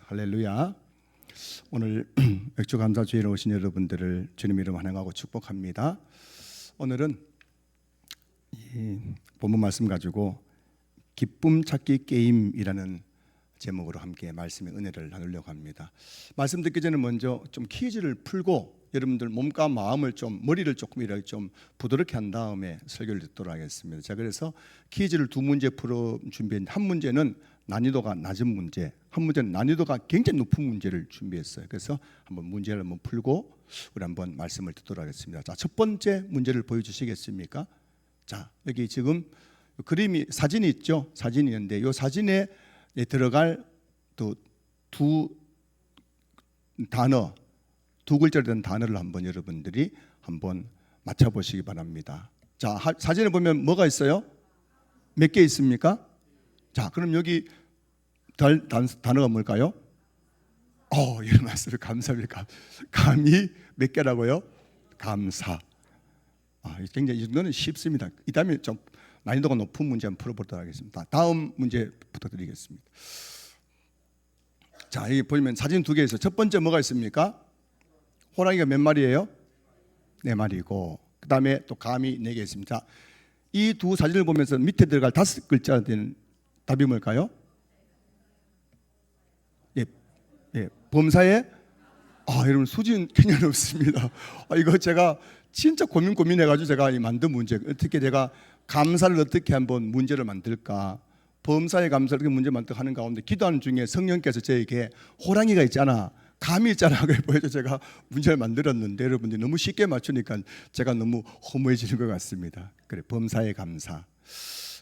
할렐루야. 오늘 맥주감사주일에 오신 여러분들을 주님 이름 환영하고 축복합니다. 오늘은 이 본문 말씀 가지고 기쁨 찾기 게임이라는 제목으로 함께 말씀의 은혜를 나누려고 합니다. 말씀 듣기 전에 먼저 좀 퀴즈를 풀고 여러분들 몸과 마음을 좀, 머리를 조금 이렇게 좀 부드럽게 한 다음에 설교를 듣도록 하겠습니다. 자, 그래서 퀴즈를 두 문제 풀어 준비했는데, 한 문제는 난이도가 낮은 문제, 한 문제는 난이도가 굉장히 높은 문제를 준비했어요. 그래서 한번 문제를 한번 풀고 우리 한번 말씀을 듣도록 하겠습니다. 자, 첫 번째 문제를 보여주시겠습니까? 자, 여기 지금 그림이, 사진이 있죠? 사진이 있는데 이 사진에 들어갈 두 단어, 두 글자로 된 단어를 한번 여러분들이 한번 맞춰보시기 바랍니다. 자, 사진에 보면 뭐가 있어요? 몇 개 있습니까? 자, 그럼 여기 단어가 뭘까요? 이런 말씀을 감사합니다. 감이 몇 개라고요? 감사. 굉장히 이 정도는 쉽습니다. 이 다음에 좀 난이도가 높은 문제 한번 풀어보도록 하겠습니다. 다음 문제 부탁드리겠습니다. 자, 여기 보시면 사진 두 개 있어요. 첫 번째 뭐가 있습니까? 호랑이가 몇 마리예요? 4마리고, 그 다음에 또 감이 4개 있습니다. 이 두 사진을 보면서 밑에 들어갈 5글자 된 답이 뭘까요? 범사에 여러분 수준 굉장히 높습니다. 이거 제가 진짜 고민해가지고 제가 만든 문제, 어떻게 제가 감사를 어떻게 한번 문제를 만들까, 범사에 감사를 어떻게 문제 만들까 하는 가운데 기도하는 중에 성령께서 저에게 호랑이가 있잖아, 감이 있잖아, 그래 보여서 제가 문제를 만들었는데 여러분들이 너무 쉽게 맞추니까 제가 너무 허무해지는 것 같습니다. 그래, 범사에 감사.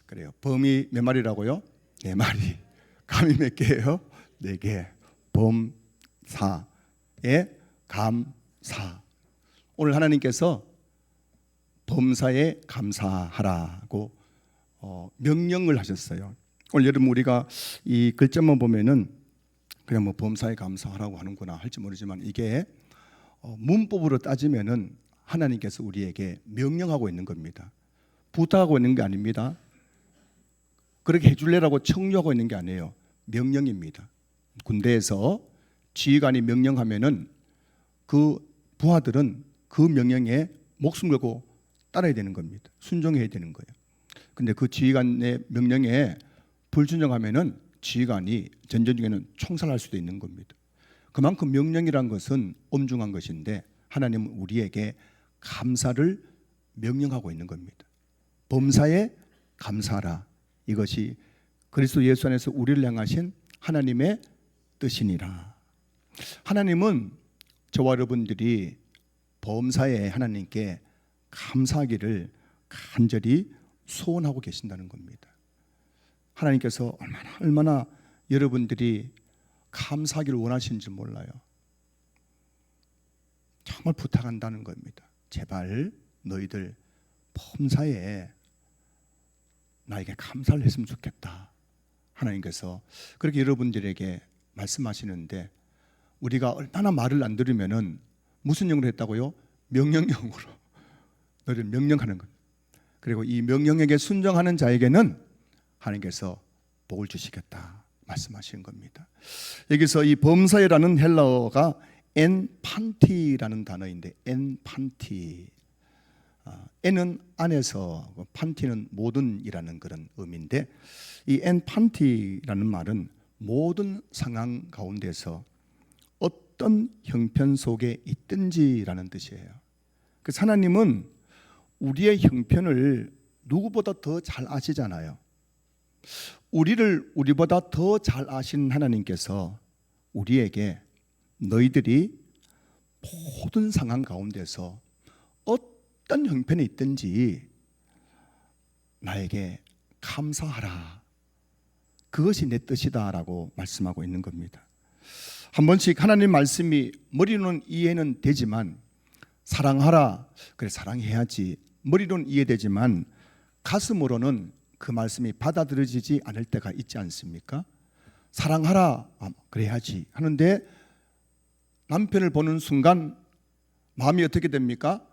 그래요. 범이 몇 마리라고요? 4마리. 감이 몇 개예요? 4개. 범사에 감사. 오늘 하나님께서 범사에 감사하라고 명령을 하셨어요. 오늘 여러분 우리가 이 글자만 보면은 그냥 뭐 범사에 감사하라고 하는구나 할지 모르지만, 이게 문법으로 따지면은 하나님께서 우리에게 명령하고 있는 겁니다. 부탁하고 있는 게 아닙니다. 그렇게 해줄래라고 청유하고 있는 게 아니에요. 명령입니다. 군대에서 지휘관이 명령하면은 그 부하들은 그 명령에 목숨 걸고 따라야 되는 겁니다. 순종해야 되는 거예요. 근데 그 지휘관의 명령에 불순종하면은 지휘관이 전쟁 중에는 총살할 수도 있는 겁니다. 그만큼 명령이란 것은 엄중한 것인데 하나님은 우리에게 감사를 명령하고 있는 겁니다. 범사에 감사하라. 이것이 그리스도 예수 안에서 우리를 향하신 하나님의 뜻이니라. 하나님은 저와 여러분들이 범사에 하나님께 감사하기를 간절히 소원하고 계신다는 겁니다. 하나님께서 얼마나 여러분들이 감사하기를 원하시는지 몰라요. 정말 부탁한다는 겁니다. 제발 너희들 범사에 나에게 감사를 했으면 좋겠다. 하나님께서 그렇게 여러분들에게 말씀하시는데, 우리가 얼마나 말을 안 들으면은 무슨 영으로 했다고요? 명령형으로 너희를 명령하는 것. 그리고 이 명령에게 순종하는 자에게는 하나님께서 복을 주시겠다 말씀하시는 겁니다. 여기서 이 범사에라는 헬라어가 엔판티라는 단어인데, 엔판티, 엔은 안에서, 판티는 모든이라는 그런 의미인데, 이 엔판티라는 말은 모든 상황 가운데서 어떤 형편 속에 있든지라는 뜻이에요. 그래서 하나님은 우리의 형편을 누구보다 더 잘 아시잖아요. 우리를 우리보다 더 잘 아시는 하나님께서 우리에게 너희들이 모든 상황 가운데서 어떤 형편에 있든지 나에게 감사하라. 그것이 내 뜻이다라고 말씀하고 있는 겁니다. 한 번씩 하나님 말씀이 머리로는 이해는 되지만, 사랑하라, 그래 사랑해야지, 머리로는 이해되지만 가슴으로는 그 말씀이 받아들여지지 않을 때가 있지 않습니까? 사랑하라, 그래야지 하는데 남편을 보는 순간 마음이 어떻게 됩니까?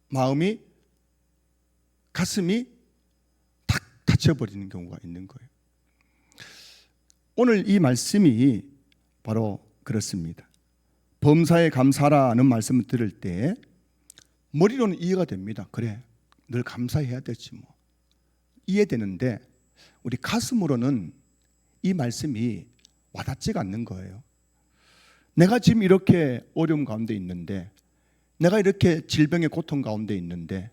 마음이, 가슴이 탁 닫혀버리는 경우가 있는 거예요. 오늘 이 말씀이 바로 그렇습니다. 범사에 감사라는 말씀을 들을 때 머리로는 이해가 됩니다. 그래, 늘 감사해야 되지 뭐. 이해되는데 우리 가슴으로는 이 말씀이 와닿지가 않는 거예요. 내가 지금 이렇게 어려움 가운데 있는데, 내가 이렇게 질병의 고통 가운데 있는데,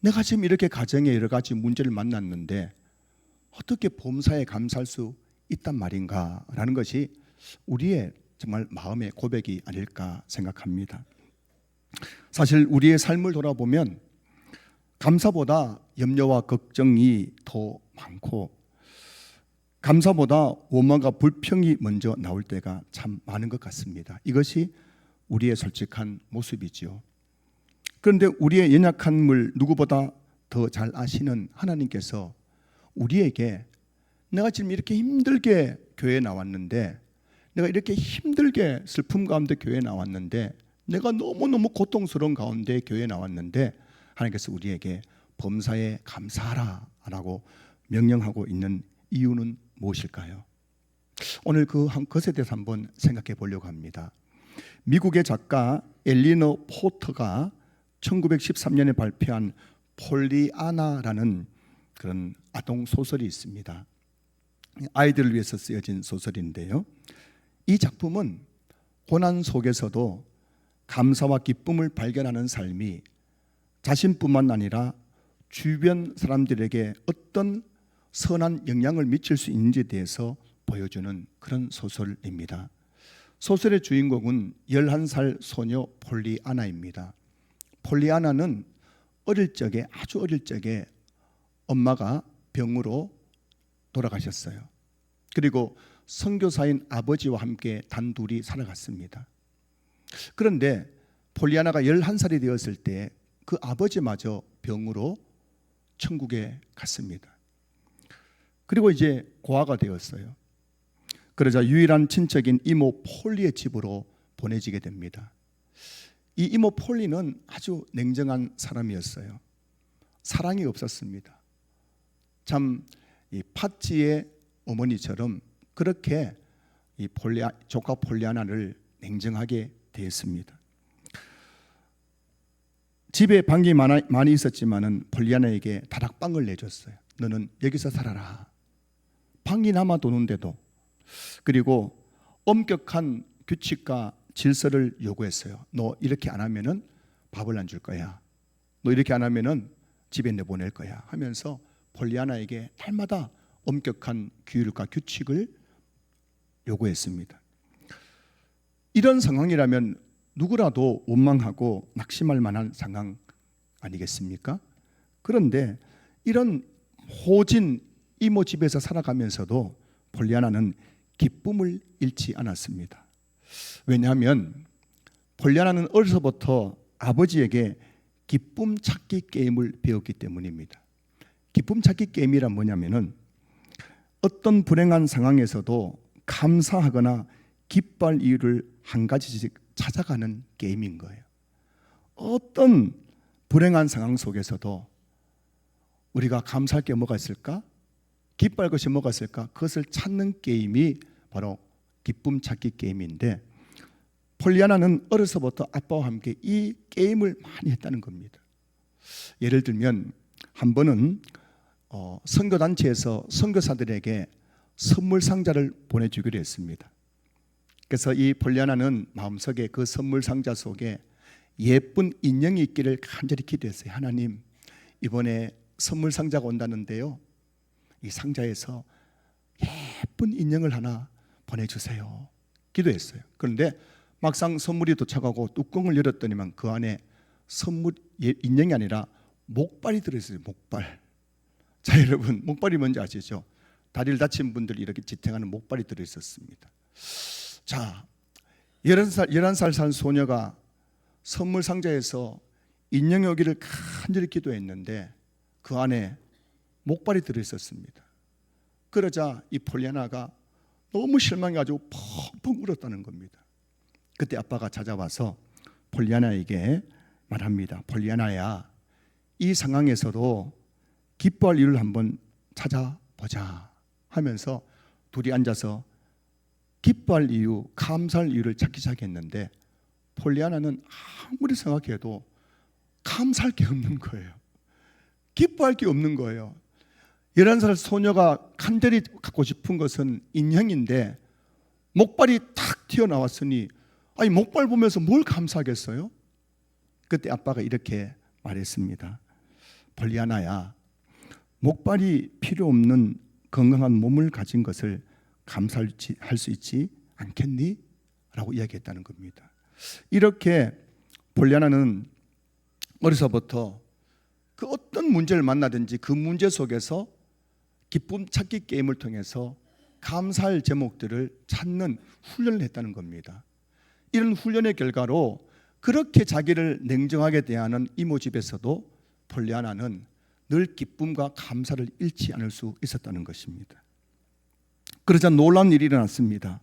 내가 지금 이렇게 가정에 여러 가지 문제를 만났는데 어떻게 범사에 감사할 수 있단 말인가 라는 것이 우리의 정말 마음의 고백이 아닐까 생각합니다. 사실 우리의 삶을 돌아보면 감사보다 염려와 걱정이 더 많고, 감사보다 원망과 불평이 먼저 나올 때가 참 많은 것 같습니다. 이것이 우리의 솔직한 모습이지요. 그런데 우리의 연약함을 누구보다 더 잘 아시는 하나님께서 우리에게, 내가 지금 이렇게 힘들게 교회에 나왔는데, 내가 이렇게 힘들게 슬픔 가운데 교회에 나왔는데, 내가 너무너무 고통스러운 가운데 교회에 나왔는데 하나님께서 우리에게 범사에 감사하라 라고 명령하고 있는 이유는 무엇일까요? 오늘 그것에 대해서 한번 생각해 보려고 합니다. 미국의 작가 엘리너 포터가 1913년에 발표한 폴리아나라는 그런 아동 소설이 있습니다. 아이들을 위해서 쓰여진 소설인데요, 이 작품은 고난 속에서도 감사와 기쁨을 발견하는 삶이 자신뿐만 아니라 주변 사람들에게 어떤 선한 영향을 미칠 수 있는지에 대해서 보여주는 그런 소설입니다. 소설의 주인공은 11살 소녀 폴리아나입니다. 폴리아나는 아주 어릴 적에 엄마가 병으로 돌아가셨어요. 그리고 선교사인 아버지와 함께 단둘이 살아갔습니다. 그런데 폴리아나가 11살이 되었을 때 그 아버지마저 병으로 천국에 갔습니다. 그리고 이제 고아가 되었어요. 그러자 유일한 친척인 이모 폴리의 집으로 보내지게 됩니다. 이 이모 폴리는 아주 냉정한 사람이었어요. 사랑이 없었습니다. 참 이 팥쥐의 어머니처럼 그렇게 이 조카 폴리아나를 냉정하게 대했습니다. 집에 방이 많이 있었지만은 폴리아나에게 다락방을 내줬어요. 너는 여기서 살아라. 방이 남아 도는데도. 그리고 엄격한 규칙과 질서를 요구했어요. 너 이렇게 안 하면은 밥을 안 줄 거야. 너 이렇게 안 하면은 집에 내보낼 거야. 하면서 폴리아나에게 날마다 엄격한 규율과 규칙을 요구했습니다. 이런 상황이라면 누구라도 원망하고 낙심할 만한 상황 아니겠습니까? 그런데 이런 호진 이모 집에서 살아가면서도 폴리아나는 기쁨을 잃지 않았습니다. 왜냐하면 폴리아나는 어려서부터 아버지에게 기쁨 찾기 게임을 배웠기 때문입니다. 기쁨 찾기 게임이란 뭐냐면은 어떤 불행한 상황에서도 감사하거나 기뻐할 이유를 한 가지씩 찾아가는 게임인 거예요. 어떤 불행한 상황 속에서도 우리가 감사할 게 뭐가 있을까? 기뻐할 것이 뭐가 있을까? 그것을 찾는 게임이 바로 기쁨 찾기 게임인데, 폴리아나는 어려서부터 아빠와 함께 이 게임을 많이 했다는 겁니다. 예를 들면 한 번은 선교단체에서 선교사들에게 선물 상자를 보내주기로 했습니다. 그래서 이 폴리아나는 마음속에 그 선물 상자 속에 예쁜 인형이 있기를 간절히 기도했어요. 하나님, 이번에 선물 상자가 온다는데요, 이 상자에서 예쁜 인형을 하나 보내주세요. 기도했어요. 그런데 막상 선물이 도착하고 뚜껑을 열었더니만 그 안에 선물 인형이 아니라 목발이 들어있어요. 목발. 자, 여러분, 목발이 뭔지 아시죠? 다리를 다친 분들이 이렇게 지탱하는 목발이 들어있었습니다. 자, 11살 산 소녀가 선물 상자에서 인형이 오기를 간절히 기도했는데 그 안에 목발이 들어있었습니다. 그러자 이 폴리아나가 너무 실망해가지고 펑펑 울었다는 겁니다. 그때 아빠가 찾아와서 폴리아나에게 말합니다. 폴리아나야, 이 상황에서도 기뻐할 이유를 한번 찾아보자 하면서 둘이 앉아서 기뻐할 이유, 감사할 이유를 찾기 시작했는데 폴리아나는 아무리 생각해도 감사할 게 없는 거예요. 기뻐할 게 없는 거예요. 11살 소녀가 간절히 갖고 싶은 것은 인형인데 목발이 탁 튀어나왔으니 아니 목발 보면서 뭘 감사하겠어요? 그때 아빠가 이렇게 말했습니다. 폴리아나야, 목발이 필요 없는 건강한 몸을 가진 것을 감사할 수 있지 않겠니? 라고 이야기했다는 겁니다. 이렇게 폴리아나는 어려서부터 그 어떤 문제를 만나든지 그 문제 속에서 기쁨 찾기 게임을 통해서 감사할 제목들을 찾는 훈련을 했다는 겁니다. 이런 훈련의 결과로 그렇게 자기를 냉정하게 대하는 이모 집에서도 폴리아나는 늘 기쁨과 감사를 잃지 않을 수 있었다는 것입니다. 그러자 놀라운 일이 일어났습니다.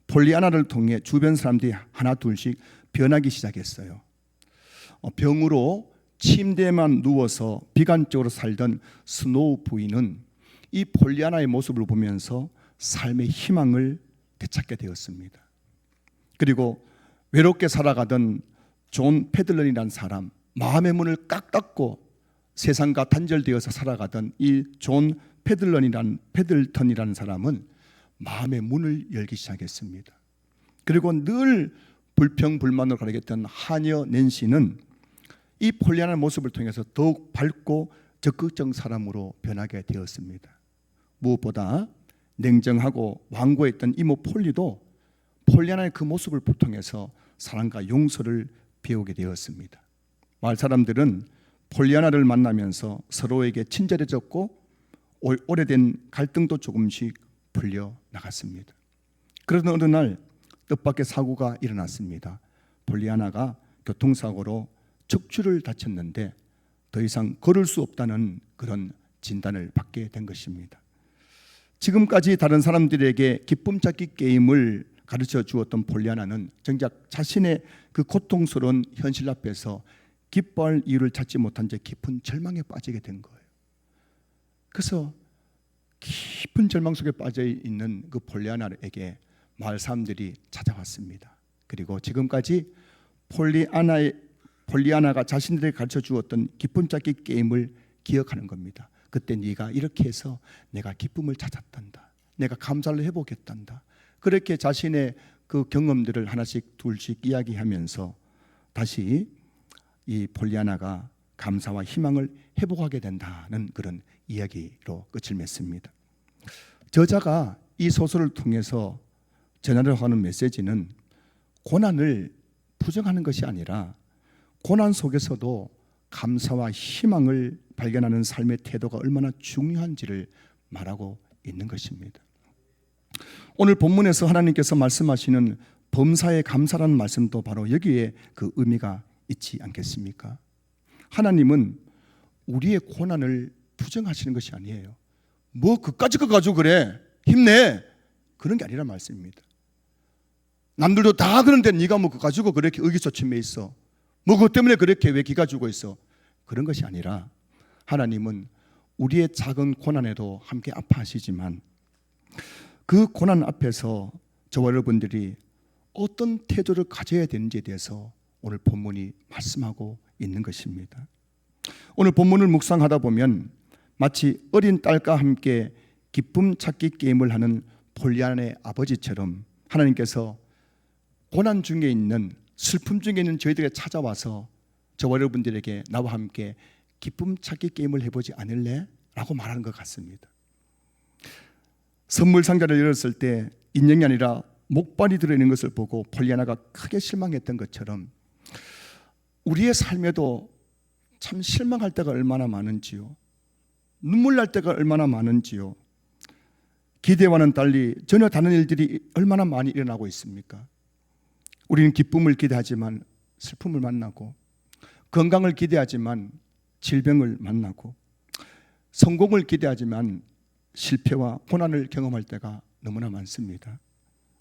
폴리아나를 통해 주변 사람들이 하나 둘씩 변하기 시작했어요. 병으로 침대에만 누워서 비관적으로 살던 스노우 부인은 이 폴리아나의 모습을 보면서 삶의 희망을 되찾게 되었습니다. 그리고 외롭게 살아가던 존 패들런이라는 사람, 마음의 문을 깍 닫고 세상과 단절되어서 살아가던 이 존 패들턴이라는 사람은 마음의 문을 열기 시작했습니다. 그리고 늘 불평불만으로 가득했던 하녀 낸시는 이 폴리아나의 모습을 통해서 더욱 밝고 적극적 사람으로 변하게 되었습니다. 무엇보다 냉정하고 완고했던 이모 폴리도 폴리아나의 그 모습을 통해서 사랑과 용서를 배우게 되었습니다. 마을 사람들은 폴리아나를 만나면서 서로에게 친절해졌고 오래된 갈등도 조금씩 풀려 나갔습니다. 그러던 어느 날 뜻밖의 사고가 일어났습니다. 폴리아나가 교통사고로 척추를 다쳤는데 더 이상 걸을 수 없다는 그런 진단을 받게 된 것입니다. 지금까지 다른 사람들에게 기쁨 찾기 게임을 가르쳐 주었던 폴리아나는 정작 자신의 그 고통스러운 현실 앞에서 기뻐할 이유를 찾지 못한 채 깊은 절망에 빠지게 된 거예요. 그래서 깊은 절망 속에 빠져 있는 그 폴리아나에게 마을 사람들이 찾아왔습니다. 그리고 지금까지 폴리아나가 자신들에게 가르쳐 주었던 기쁨 찾기 게임을 기억하는 겁니다. 그때 네가 이렇게 해서 내가 기쁨을 찾았단다. 내가 감사를 해보겠단다. 그렇게 자신의 그 경험들을 하나씩 둘씩 이야기하면서 다시 이 폴리아나가 감사와 희망을 회복하게 된다는 그런 이야기로 끝을 맺습니다. 저자가 이 소설을 통해서 전하려고 하는 메시지는 고난을 부정하는 것이 아니라 고난 속에서도 감사와 희망을 발견하는 삶의 태도가 얼마나 중요한지를 말하고 있는 것입니다. 오늘 본문에서 하나님께서 말씀하시는 범사에 감사라는 말씀도 바로 여기에 그 의미가 있지 않겠습니까? 하나님은 우리의 고난을 부정하시는 것이 아니에요. 뭐 그까짓 거 가지고 그래 힘내 그런 게 아니란 말씀입니다. 남들도 다 그런데 네가 뭐 그거 가지고 그렇게 의기소침해 있어, 뭐 그것 때문에 그렇게 왜 기가 죽어 있어, 그런 것이 아니라 하나님은 우리의 작은 고난에도 함께 아파하시지만 그 고난 앞에서 저와 여러분들이 어떤 태도를 가져야 되는지에 대해서 오늘 본문이 말씀하고 있는 것입니다. 오늘 본문을 묵상하다 보면 마치 어린 딸과 함께 기쁨 찾기 게임을 하는 폴리아나의 아버지처럼 하나님께서 고난 중에 있는, 슬픔 중에 있는 저희들에게 찾아와서 저와 여러분들에게 나와 함께 기쁨 찾기 게임을 해보지 않을래? 라고 말하는 것 같습니다. 선물 상자를 열었을 때 인형이 아니라 목발이 들어있는 것을 보고 폴리아나가 크게 실망했던 것처럼 우리의 삶에도 참 실망할 때가 얼마나 많은지요, 눈물 날 때가 얼마나 많은지요, 기대와는 달리 전혀 다른 일들이 얼마나 많이 일어나고 있습니까? 우리는 기쁨을 기대하지만 슬픔을 만나고, 건강을 기대하지만 질병을 만나고, 성공을 기대하지만 실패와 고난을 경험할 때가 너무나 많습니다.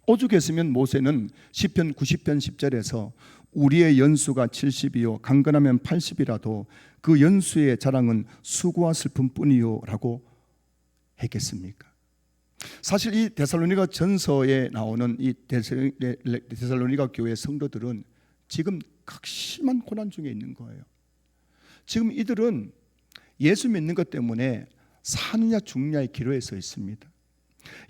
오죽했으면 모세는 시편 90편 10절에서 우리의 연수가 70이요 강건하면 80이라도 그 연수의 자랑은 수고와 슬픔뿐이요 라고 했겠습니까? 사실 이 데살로니가 전서에 나오는 이 데살로니가 교회 성도들은 지금 극심한 고난 중에 있는 거예요. 지금 이들은 예수 믿는 것 때문에 사느냐 죽느냐의 기로에 서 있습니다.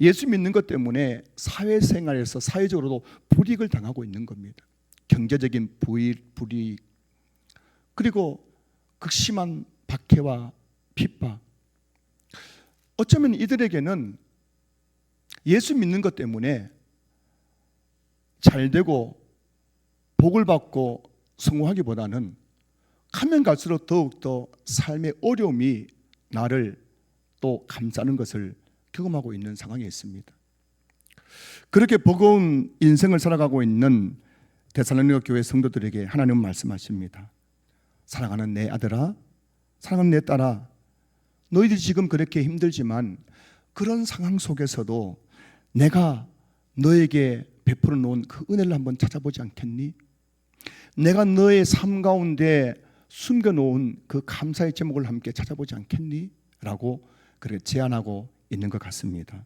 예수 믿는 것 때문에 사회생활에서 사회적으로도 불이익을 당하고 있는 겁니다. 경제적인 불이익, 그리고 극심한 박해와 핍박. 어쩌면 이들에게는 예수 믿는 것 때문에 잘되고 복을 받고 성공하기보다는 가면 갈수록 더욱더 삶의 어려움이 나를 또 감싸는 것을 경험하고 있는 상황에 있습니다. 그렇게 버거운 인생을 살아가고 있는 데살로니가 교회 성도들에게 하나님은 말씀하십니다. 사랑하는 내 아들아, 사랑하는 내 딸아, 너희들이 지금 그렇게 힘들지만 그런 상황 속에서도 내가 너에게 베풀어 놓은 그 은혜를 한번 찾아보지 않겠니? 내가 너의 삶 가운데 숨겨놓은 그 감사의 제목을 함께 찾아보지 않겠니? 라고 그렇게 제안하고 있는 것 같습니다.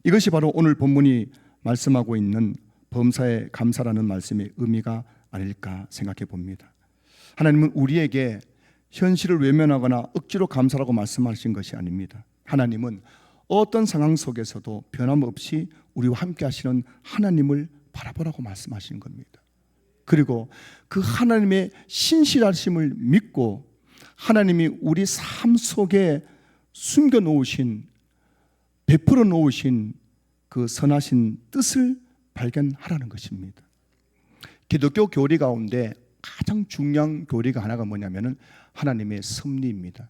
이것이 바로 오늘 본문이 말씀하고 있는 범사에 감사라는 말씀의 의미가 아닐까 생각해 봅니다. 하나님은 우리에게 현실을 외면하거나 억지로 감사라고 말씀하신 것이 아닙니다. 하나님은 어떤 상황 속에서도 변함없이 우리와 함께 하시는 하나님을 바라보라고 말씀하시는 겁니다. 그리고 그 하나님의 신실하심을 믿고 하나님이 우리 삶 속에 숨겨 놓으신, 베풀어 놓으신 그 선하신 뜻을 발견하라는 것입니다. 기독교 교리 가운데 가장 중요한 교리가 하나가 뭐냐면은 하나님의 섭리입니다.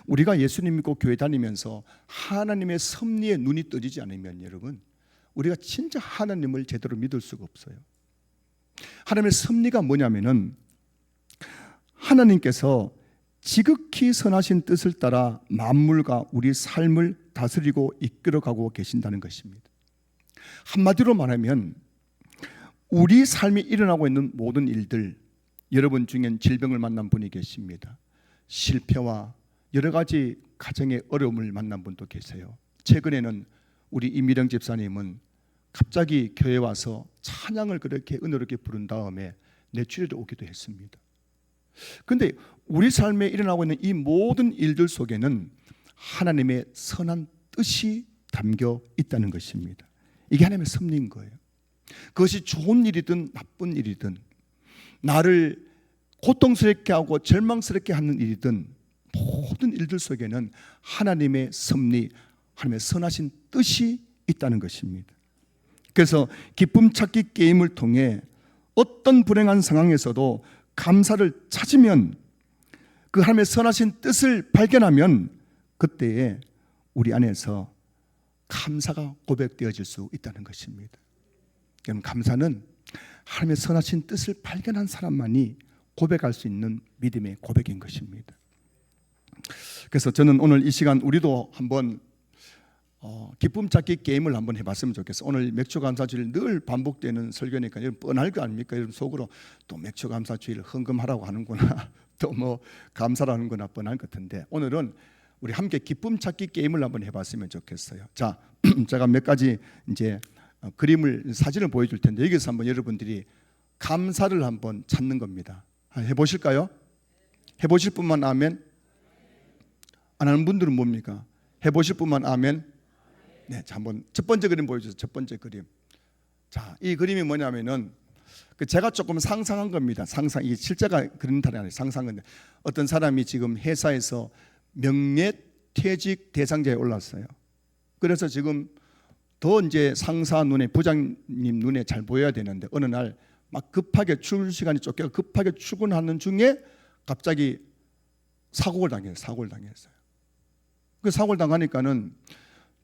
우리가 예수님 믿고 교회 다니면서 하나님의 섭리에 눈이 떠지지 않으면 여러분, 우리가 진짜 하나님을 제대로 믿을 수가 없어요. 하나님의 섭리가 뭐냐면은 하나님께서 지극히 선하신 뜻을 따라 만물과 우리 삶을 다스리고 이끌어가고 계신다는 것입니다. 한마디로 말하면 우리 삶이 일어나고 있는 모든 일들, 여러분 중엔 질병을 만난 분이 계십니다. 실패와 여러 가지 가정의 어려움을 만난 분도 계세요. 최근에는 우리 이미령 집사님은 갑자기 교회에 와서 찬양을 그렇게 은혜롭게 부른 다음에 뇌출혈이 오기도 했습니다. 그런데 우리 삶에 일어나고 있는 이 모든 일들 속에는 하나님의 선한 뜻이 담겨 있다는 것입니다. 이게 하나님의 섭리인 거예요. 그것이 좋은 일이든 나쁜 일이든, 나를 고통스럽게 하고 절망스럽게 하는 일이든, 모든 일들 속에는 하나님의 섭리, 하나님의 선하신 뜻이 있다는 것입니다. 그래서 기쁨 찾기 게임을 통해 어떤 불행한 상황에서도 감사를 찾으면, 그 하나님의 선하신 뜻을 발견하면 그때에 우리 안에서 감사가 고백되어질 수 있다는 것입니다. 그럼 감사는 하나님의 선하신 뜻을 발견한 사람만이 고백할 수 있는 믿음의 고백인 것입니다. 그래서 저는 오늘 이 시간 우리도 한번 기쁨 찾기 게임을 한번 해봤으면 좋겠어요. 오늘 맥주 감사주일 늘 반복되는 설교니까 여러분 뻔할 거 아닙니까? 여러분 속으로 또 맥주 감사주일 헌금하라고 하는구나, 또 뭐 감사라는 거나 뻔할 것 같은데, 오늘은 우리 함께 기쁨 찾기 게임을 한번 해봤으면 좋겠어요. 자, 제가 몇 가지 이제 그림을, 사진을 보여줄 텐데 여기서 한번 여러분들이 감사를 한번 찾는 겁니다. 해보실까요? 해보실 분만 아멘. 안 하는 분들은 뭡니까? 해보실 분만 아멘. 네, 자, 한번 첫 번째 그림 보여주세요. 첫 번째 그림. 자, 이 그림이 뭐냐면은 제가 조금 상상한 겁니다. 상상, 이게 실제가 그런 탈이 아니에요. 상상한 건데, 어떤 사람이 지금 회사에서 명예퇴직 대상자에 올랐어요. 그래서 지금 더 이제 상사 눈에, 부장님 눈에 잘 보여야 되는데 어느 날 막 급하게 출근 시간이 쫓겨 급하게 출근하는 중에 갑자기 사고를 당했어요. 그 사고를 당하니까는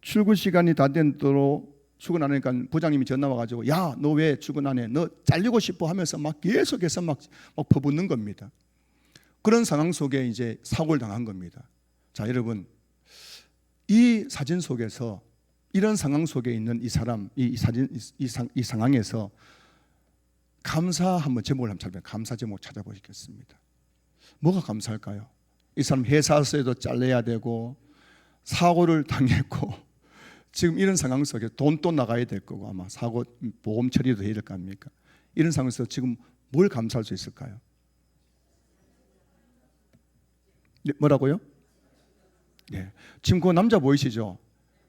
출근 시간이 다 된 도로 출근 안 하니까 부장님이 전화 와가지고, 야, 너 왜 출근 안 해? 너 잘리고 싶어 하면서 막 계속해서 막 퍼붓는 겁니다. 그런 상황 속에 이제 사고를 당한 겁니다. 자, 여러분, 이 사진 속에서, 이런 상황 속에 있는 이 사람, 이 상황에서 감사 한번 제목을 한번 찾아봐요. 감사 제목 찾아보시겠습니다. 뭐가 감사할까요? 이 사람 회사에서도 잘려야 되고 사고를 당했고 지금 이런 상황 속에 돈도 나가야 될 거고 아마 사고 보험 처리도 해야 될 거 아닙니까? 이런 상황에서 지금 뭘 감사할 수 있을까요? 네, 뭐라고요? 네. 지금 그 남자 보이시죠?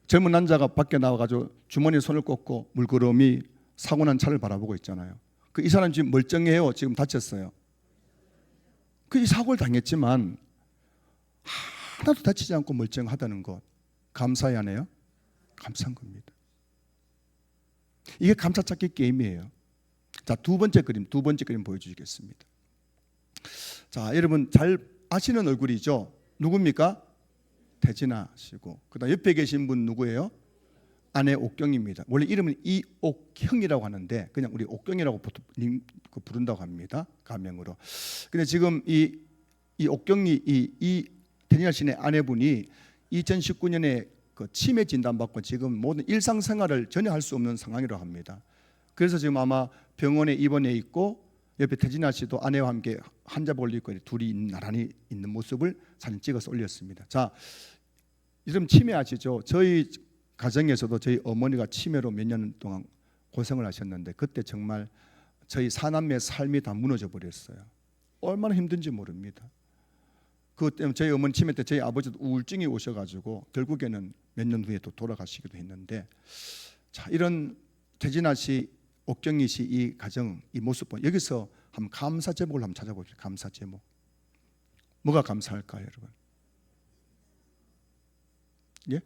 젊은 남자가 밖에 나와가지고 주머니에 손을 꽂고 물끄러미 사고 난 차를 바라보고 있잖아요. 그 이 사람 지금 멀쩡해요. 지금 다쳤어요. 그 이 사고를 당했지만 하나도 다치지 않고 멀쩡하다는 것 감사해야 하네요. 감사한 겁니다. 이게 감사 찾기 게임이에요. 자, 두 번째 그림 보여주시겠습니다. 자, 여러분 잘 아시는 얼굴이죠? 누굽니까? 태진아 씨고, 그다음 옆에 계신 분 누구예요? 아내 옥경입니다. 원래 이름은 이옥형이라고 하는데 그냥 우리 옥경이라고 부른다고 합니다. 가명으로. 근데 지금 이 옥경이 이 태진아 씨의 아내분이 2019년에 그 치매 진단받고 지금 모든 일상생활을 전혀 할 수 없는 상황이라고 합니다. 그래서 지금 아마 병원에 입원해 있고 옆에 태진아 씨도 아내와 함께 환자복을 입고 둘이 나란히 있는 모습을 사진 찍어서 올렸습니다. 자, 여러분 치매 아시죠? 저희 가정에서도 저희 어머니가 치매로 몇 년 동안 고생을 하셨는데 그때 정말 저희 사남매의 삶이 다 무너져 버렸어요. 얼마나 힘든지 모릅니다. 그것 때문에 저희 어머니 치매 때 저희 아버지도 우울증이 오셔가지고 결국에는 몇 년 후에 또 돌아가시기도 했는데, 자, 이런 태진아 씨, 옥경희 씨 이 가정, 이 모습 보면 여기서 한번 감사 제목을 한번 찾아봅시다. 감사 제목. 뭐가 감사할까요, 여러분? 예?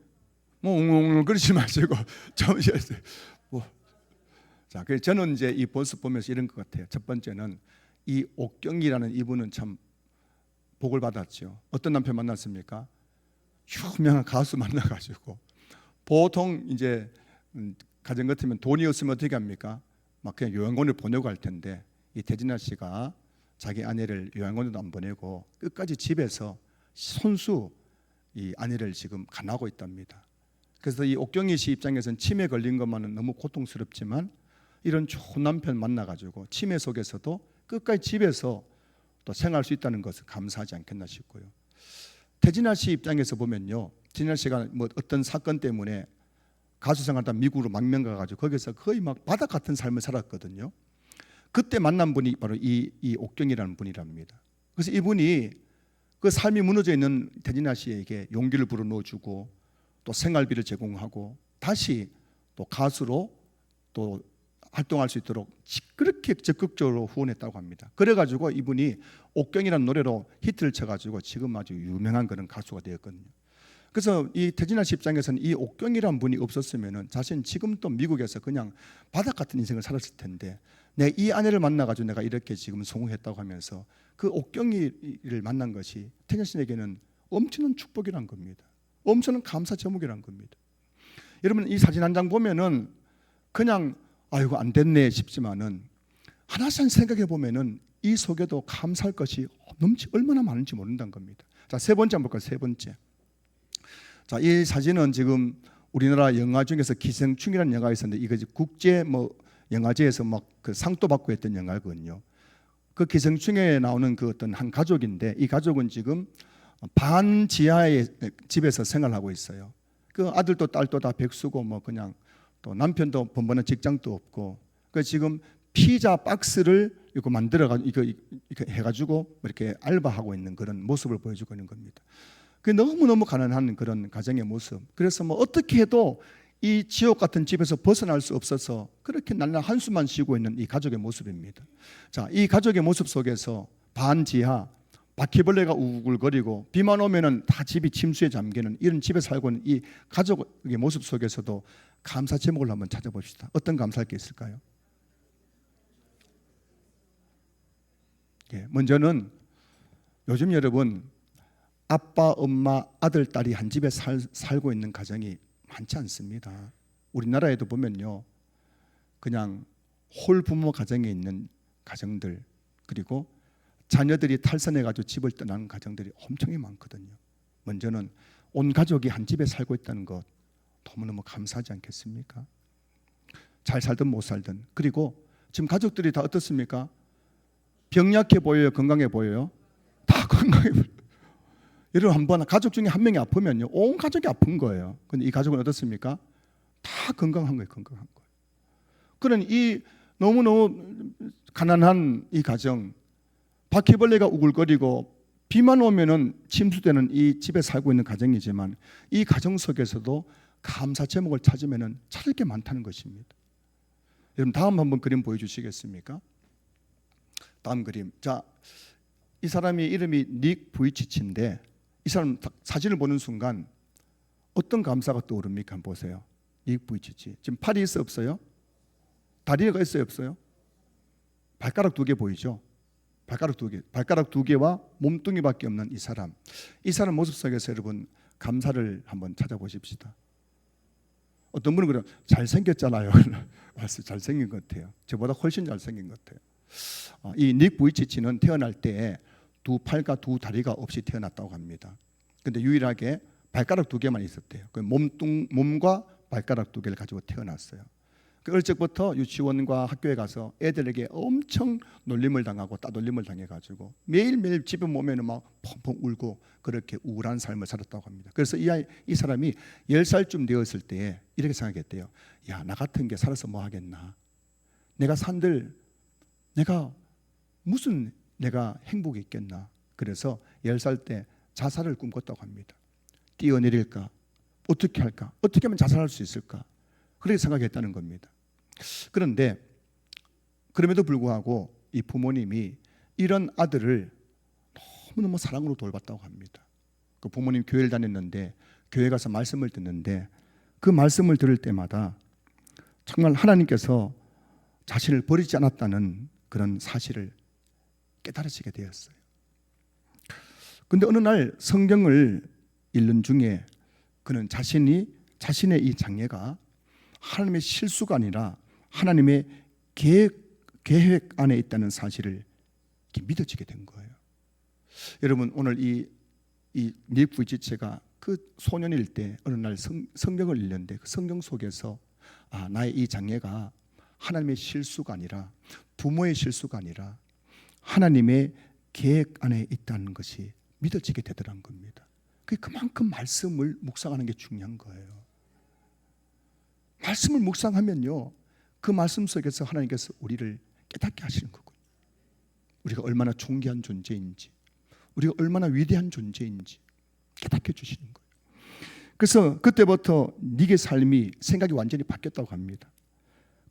뭐 웅웅 그러지 마시고 좀 뭐. 자, 그래서 저는 이제 이 모습 보면서 이런 것 같아요. 첫 번째는 이 옥경이라는 이분은 참 복을 받았죠. 어떤 남편 만났습니까? 유명한 가수 만나가지고 보통 이제 가정 같으면 돈이 없으면 어떻게 합니까? 막 그냥 요양원을 보내고 할 텐데 이 태진아 씨가 자기 아내를 요양원에도 안 보내고 끝까지 집에서 손수 이 아내를 지금 간하고 있답니다. 그래서 이 옥경희 씨 입장에서는 치매 걸린 것만은 너무 고통스럽지만 이런 좋은 남편 만나가지고 치매 속에서도 끝까지 집에서 또 생활할 수 있다는 것을 감사하지 않겠나 싶고요. 태진아 씨 입장에서 보면요, 태진아 씨가 뭐 어떤 사건 때문에 가수 생활하다 미국으로 망명 가가지고 거기서 거의 막 바닥 같은 삶을 살았거든요. 그때 만난 분이 바로 이 옥경이라는 분이랍니다. 그래서 이분이 그 삶이 무너져 있는 태진아 씨에게 용기를 불어넣어주고 또 생활비를 제공하고 다시 또 가수로 또 활동할 수 있도록 그렇게 적극적으로 후원했다고 합니다. 그래가지고 이분이 옥경이라는 노래로 히트를 쳐가지고 지금 아주 유명한 그런 가수가 되었거든요. 그래서 이 태진아 씨 입장에서는 이 옥경이라는 분이 없었으면은 자신 지금 또 미국에서 그냥 바닥 같은 인생을 살았을 텐데 내가 이 아내를 만나가지고 내가 이렇게 지금 성공했다고 하면서 그 옥경이를 만난 것이 태진아 씨에게는 엄청난 축복이란 겁니다. 엄청난 감사 제목이란 겁니다. 여러분 이 사진 한 장 보면은 그냥 아이고 안 됐네 싶지만은 하나씩 생각해 보면은 이 속에도 감사할 것이 얼마나 많은지 모른다는 겁니다. 자, 세 번째 한번 볼까요? 세 번째. 자, 이 사진은 지금 우리나라 영화 중에서 기생충이라는 영화가 있었는데 이거 국제 뭐 영화제에서 막 그 상도 받고 했던 영화거든요. 그 기생충에 나오는 그 어떤 한 가족인데 이 가족은 지금 반지하의 집에서 생활하고 있어요. 그 아들도 딸도 다 백수고 뭐 그냥 또 남편도 번번한 직장도 없고 그 지금 피자 박스를 이거 만들어가지고 이거 해가지고 이렇게 알바하고 있는 그런 모습을 보여주고 있는 겁니다. 그 너무너무 가난한 그런 가정의 모습. 그래서 뭐 어떻게 해도 이 지옥 같은 집에서 벗어날 수 없어서 그렇게 날날 한숨만 쉬고 있는 이 가족의 모습입니다. 자, 이 가족의 모습 속에서 반지하, 바퀴벌레가 우글거리고 비만 오면은 다 집이 침수에 잠기는 이런 집에 살고 있는 이 가족의 모습 속에서도 감사 제목을 한번 찾아봅시다. 어떤 감사할 게 있을까요? 예, 먼저는 요즘 여러분 아빠, 엄마, 아들, 딸이 한 집에 살고 있는 가정이 많지 않습니다. 우리나라에도 보면요, 그냥 홀부모 가정에 있는 가정들 그리고 자녀들이 탈선해가지고 집을 떠나는 가정들이 엄청 많거든요. 먼저는 온 가족이 한 집에 살고 있다는 것 너무너무 감사하지 않겠습니까? 잘 살든 못 살든. 그리고 지금 가족들이 다 어떻습니까? 병약해 보여요? 건강해 보여요? 다 건강해 보여요. 여러분 한번 가족 중에 한 명이 아프면요 온 가족이 아픈 거예요. 근데 이 가족은 어떻습니까? 다 건강한 거예요. 건강한 거예요. 그런 이 너무너무 가난한 이 가정, 바퀴벌레가 우글거리고 비만 오면은 침수되는 이 집에 살고 있는 가정이지만 이 가정 속에서도 감사 제목을 찾으면은 찾을 게 많다는 것입니다. 여러분 다음 한번 그림 보여주시겠습니까? 다음 그림. 자, 이 사람이 이름이 닉 부이치치인데 이 사람 사진을 보는 순간 어떤 감사가 떠오릅니까? 한번 보세요. 닉 부이치치. 지금 팔이 있어요, 없어요? 다리가 있어요, 없어요? 발가락 2개 보이죠? 발가락 2개. 발가락 2개와 몸뚱이밖에 없는 이 사람. 이 사람 모습 속에서 여러분 감사를 한번 찾아보십시다. 어떤 분은 그래요. 잘생겼잖아요. 잘생긴 것 같아요. 저보다 훨씬 잘생긴 것 같아요. 이 닉 부이치치는 태어날 때 2팔과 2다리가 없이 태어났다고 합니다. 근데 유일하게 발가락 2개만 있었대요. 그 몸과 발가락 2개를 가지고 태어났어요. 어릴 적부터 유치원과 학교에 가서 애들에게 엄청 놀림을 당하고 따돌림을 당해가지고 매일매일 집에 오면 막 펑펑 울고 그렇게 우울한 삶을 살았다고 합니다. 그래서 이 사람이 10살쯤 되었을 때 이렇게 생각했대요. 야, 나 같은 게 살아서 뭐 하겠나? 내가 산들 내가 무슨 내가 행복이 있겠나? 그래서 10살 때 자살을 꿈꿨다고 합니다. 뛰어내릴까? 어떻게 할까? 어떻게 하면 자살할 수 있을까? 그렇게 생각했다는 겁니다. 그런데 그럼에도 불구하고 이 부모님이 이런 아들을 너무너무 사랑으로 돌봤다고 합니다. 그 부모님 교회를 다녔는데 교회 가서 말씀을 듣는데 그 말씀을 들을 때마다 정말 하나님께서 자신을 버리지 않았다는 그런 사실을 깨달으시게 되었어요. 그런데 어느 날 성경을 읽는 중에 그는 자신의 이 장애가 하나님의 실수가 아니라 하나님의 계획 안에 있다는 사실을 믿어지게 된 거예요. 여러분 오늘 이 닉 부이치치가 그 소년일 때 어느 날 성경을 읽는데 그 성경 속에서 나의 이 장애가 하나님의 실수가 아니라 부모의 실수가 아니라 하나님의 계획 안에 있다는 것이 믿어지게 되더란 겁니다. 그만큼 말씀을 묵상하는 게 중요한 거예요. 말씀을 묵상하면요, 그 말씀 속에서 하나님께서 우리를 깨닫게 하시는 거고요. 우리가 얼마나 존귀한 존재인지, 우리가 얼마나 위대한 존재인지 깨닫게 해주시는 거예요. 그래서 그때부터 닉의 삶이 생각이 완전히 바뀌었다고 합니다.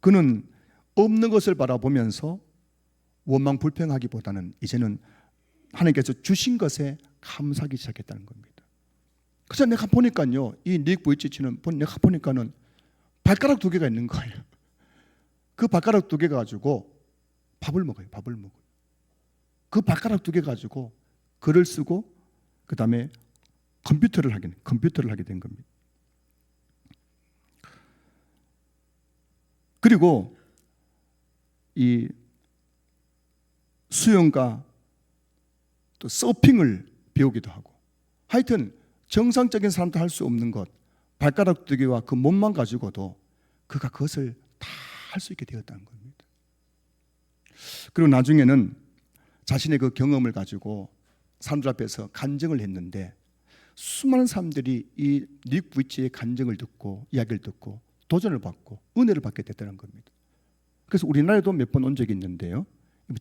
그는 없는 것을 바라보면서 원망 불평하기보다는 이제는 하나님께서 주신 것에 감사하기 시작했다는 겁니다. 그래서 내가 보니까요, 이 닉 부이치치는 내가 보니까는 발가락 2개가 있는 거예요. 그 발가락 2개 가지고 밥을 먹어요. 그 발가락 2개 가지고 글을 쓰고 그 다음에 컴퓨터를 하게 된 겁니다. 그리고 이 수영과 또 서핑을 배우기도 하고, 하여튼 정상적인 사람도 할 수 없는 것, 발가락 2개와 그 몸만 가지고도 그가 그것을 다 할 수 있게 되었다는 겁니다. 그리고 나중에는 자신의 그 경험을 가지고 사람들 앞에서 간증을 했는데 수많은 사람들이 이 닉 부이치의 간증을 듣고 이야기를 듣고 도전을 받고 은혜를 받게 됐다는 겁니다. 그래서 우리나라에도 몇 번 온 적이 있는데요,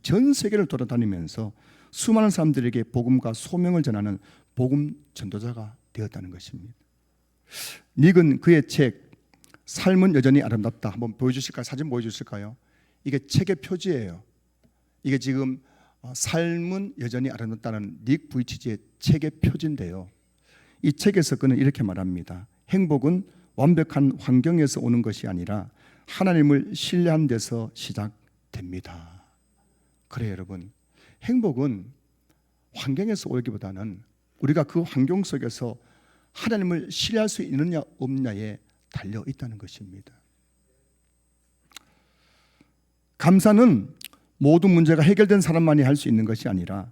전 세계를 돌아다니면서 수많은 사람들에게 복음과 소명을 전하는 복음 전도자가 되었다는 것입니다. 닉은 그의 책 삶은 여전히 아름답다 한번 보여주실까요? 사진 보여주실까요? 이게 책의 표지예요. 이게 지금 삶은 여전히 아름답다는 닉 부이치치의 책의 표지인데요, 이 책에서 그는 이렇게 말합니다. 행복은 완벽한 환경에서 오는 것이 아니라 하나님을 신뢰한 데서 시작됩니다. 그래요, 여러분. 행복은 환경에서 오기보다는 우리가 그 환경 속에서 하나님을 신뢰할 수 있느냐 없느냐에 달려 있다는 것입니다. 감사는 모든 문제가 해결된 사람만이 할 수 있는 것이 아니라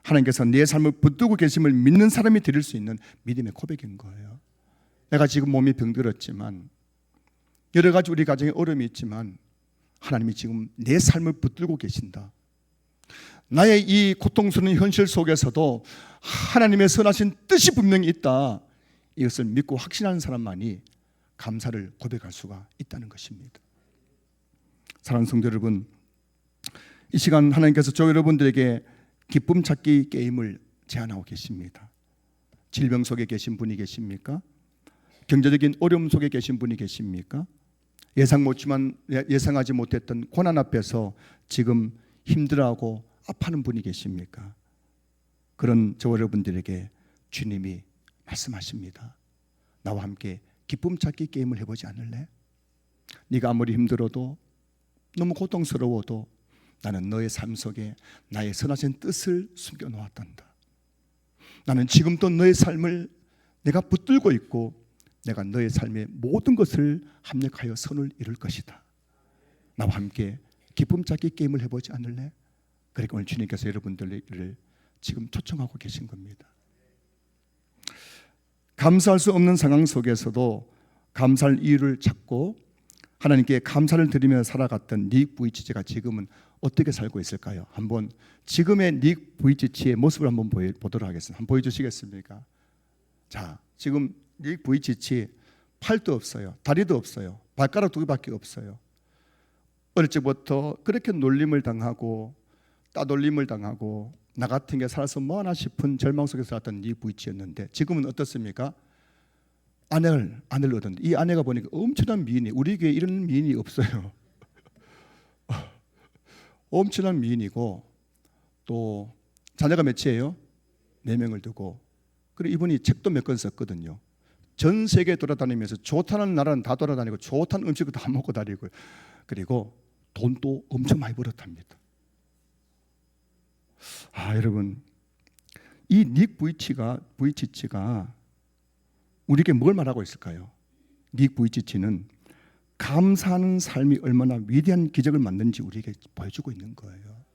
하나님께서 내 삶을 붙들고 계심을 믿는 사람이 드릴 수 있는 믿음의 고백인 거예요. 내가 지금 몸이 병들었지만, 여러 가지 우리 가정에 어려움이 있지만 하나님이 지금 내 삶을 붙들고 계신다. 나의 이 고통스러운 현실 속에서도 하나님의 선하신 뜻이 분명히 있다. 이것을 믿고 확신하는 사람만이 감사를 고백할 수가 있다는 것입니다. 사랑하는 성도 여러분, 이 시간 하나님께서 저 여러분들에게 기쁨 찾기 게임을 제안하고 계십니다. 질병 속에 계신 분이 계십니까? 경제적인 어려움 속에 계신 분이 계십니까? 예상하지 못했던 고난 앞에서 지금 힘들어하고 아파하는 분이 계십니까? 그런 저 여러분들에게 주님이 말씀하십니다. 나와 함께 기쁨 찾기 게임을 해보지 않을래? 네가 아무리 힘들어도 너무 고통스러워도 나는 너의 삶 속에 나의 선하신 뜻을 숨겨놓았단다. 나는 지금도 너의 삶을 내가 붙들고 있고 내가 너의 삶의 모든 것을 합력하여 선을 이룰 것이다. 나와 함께 기쁨 찾기 게임을 해보지 않을래? 그러니까 오늘 주님께서 여러분들을 지금 초청하고 계신 겁니다. 감사할 수 없는 상황 속에서도 감사할 이유를 찾고 하나님께 감사를 드리며 살아갔던 닉 부이치치가 지금은 어떻게 살고 있을까요? 한번 지금의 닉 부이치치의 모습을 한번 보도록 하겠습니다. 한번 보여주시겠습니까? 자, 지금 닉 부이치치 팔도 없어요, 다리도 없어요, 발가락 2개밖에 없어요. 어릴 적부터 그렇게 놀림을 당하고 따돌림을 당하고 나 같은 게 살아서 뭐하나 싶은 절망 속에 살았던 닉 부이치였는데 지금은 어떻습니까? 아내를 얻었는데 이 아내가 보니까 엄청난 미인이, 우리 교회에 이런 미인이 없어요. 엄청난 미인이고 또 자녀가 몇이에요? 4명을 두고, 그리고 이분이 책도 몇 권 썼거든요. 전 세계 돌아다니면서 좋다는 나라는 다 돌아다니고 좋다는 음식도 다 먹고 다니고, 그리고 돈도 엄청 많이 벌었답니다. 여러분, 이 닉 부이치치가 우리에게 뭘 말하고 있을까요? 닉 부이치치는 감사하는 삶이 얼마나 위대한 기적을 만드는지 우리에게 보여주고 있는 거예요.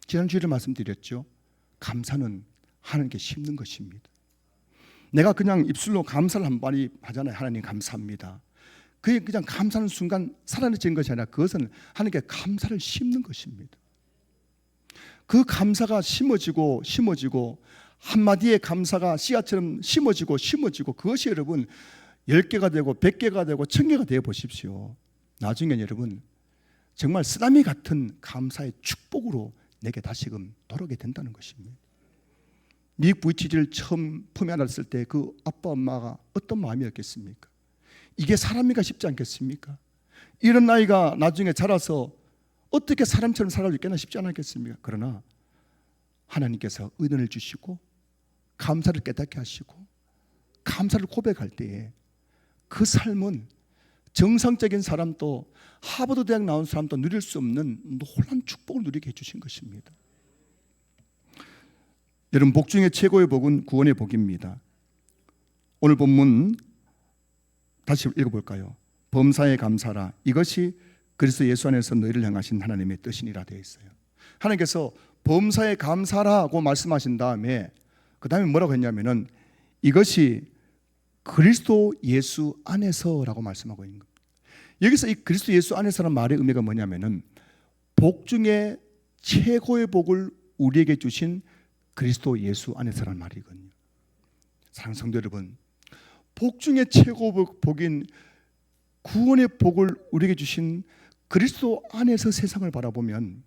지난주에 말씀드렸죠. 감사는 하나님께 심는 것입니다. 내가 그냥 입술로 감사를 한 마디 하잖아요. 하나님 감사합니다. 그게 그냥 감사하는 순간 사라진 것이 아니라 그것은 하나님께 감사를 심는 것입니다. 그 감사가 심어지고 한마디의 감사가 씨앗처럼 심어지고 그것이 여러분 10개가 되고 100개가 되고 1000개가 되어 보십시오. 나중에 여러분 정말 쓰나미 같은 감사의 축복으로 내게 다시금 돌아오게 된다는 것입니다. 닉 부이치치를 처음 품에 안았을 때 그 아빠 엄마가 어떤 마음이었겠습니까? 이게 사람이가 싶지 않겠습니까? 이런 나이가 나중에 자라서 어떻게 사람처럼 살아도 있겠나 싶지 않았겠습니까? 그러나 하나님께서 은혜를 주시고 감사를 깨닫게 하시고 감사를 고백할 때에 그 삶은 정상적인 사람도 하버드 대학 나온 사람도 누릴 수 없는 놀라운 축복을 누리게 해주신 것입니다. 여러분, 복 중에 최고의 복은 구원의 복입니다. 오늘 본문 다시 읽어볼까요? 범사에 감사라, 이것이 그리스도 예수 안에서 너희를 향하신 하나님의 뜻이니라 되어 있어요. 하나님께서 범사에 감사라고 말씀하신 다음에 그 다음에 뭐라고 했냐면은 이것이 그리스도 예수 안에서라고 말씀하고 있는 겁니다. 여기서 이 그리스도 예수 안에서라는 말의 의미가 뭐냐면은 복 중에 최고의 복을 우리에게 주신 그리스도 예수 안에서라는 말이거든요. 사랑하는 성도 여러분, 복 중에 최고의 복인 구원의 복을 우리에게 주신 그리스도 안에서 세상을 바라보면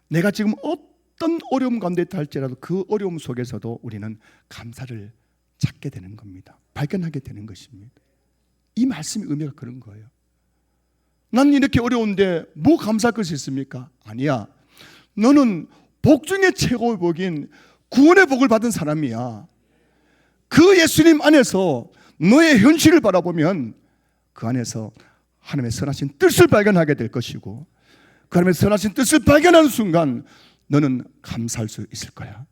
내가 지금 어떤 어려움 가운데 있다 할지라도 그 어려움 속에서도 우리는 감사를 찾게 되는 겁니다. 발견하게 되는 것입니다. 이 말씀의 의미가 그런 거예요. 난 이렇게 어려운데 뭐 감사할 것이 있습니까? 아니야. 너는 복 중에 최고의 복인 구원의 복을 받은 사람이야. 그 예수님 안에서 너의 현실을 바라보면 그 안에서 하나님의 선하신 뜻을 발견하게 될 것이고 그 하나님의 선하신 뜻을 발견하는 순간 너는 감사할 수 있을 거야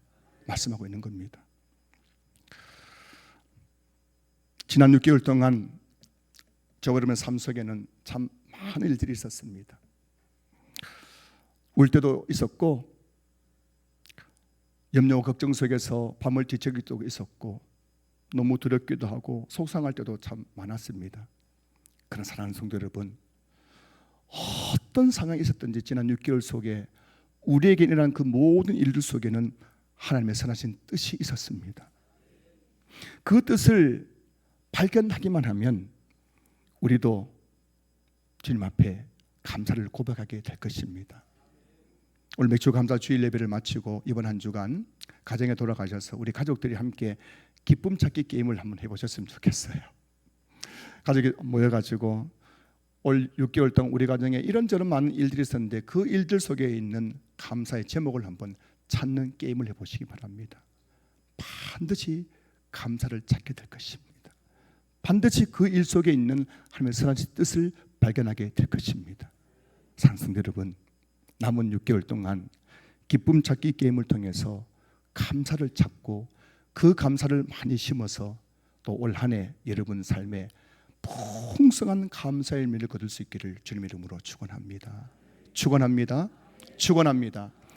말씀하고 있는 겁니다. 지난 6개월 동안 저 여러분의 삶 속에는 참 많은 일들이 있었습니다. 울 때도 있었고 염려와 걱정 속에서 밤을 뒤척일 때도 있었고 너무 두렵기도 하고 속상할 때도 참 많았습니다. 그런 사랑하는 성도 여러분, 어떤 상황이 있었든지 지난 6개월 속에 우리에게 일어난 그 모든 일들 속에는 하나님의 선하신 뜻이 있었습니다. 그 뜻을 발견하기만 하면 우리도 주님 앞에 감사를 고백하게 될 것입니다. 오늘 맥주 감사 주일 예배를 마치고 이번 한 주간 가정에 돌아가셔서 우리 가족들이 함께 기쁨 찾기 게임을 한번 해보셨으면 좋겠어요. 가족이 모여가지고 올 6개월 동안 우리 가정에 이런저런 많은 일들이 있었는데 그 일들 속에 있는 감사의 제목을 한번 찾는 게임을 해보시기 바랍니다. 반드시 감사를 찾게 될 것입니다. 반드시 그 일 속에 있는 하나님의 선한 뜻을 발견하게 될 것입니다. 사랑하는 여러분, 남은 6개월 동안 기쁨 찾기 게임을 통해서 감사를 찾고 그 감사를 많이 심어서 또 올 한 해 여러분 삶에 풍성한 감사의 열매를 거둘 수 있기를 주님의 이름으로 축원합니다. 축원합니다. 축원합니다.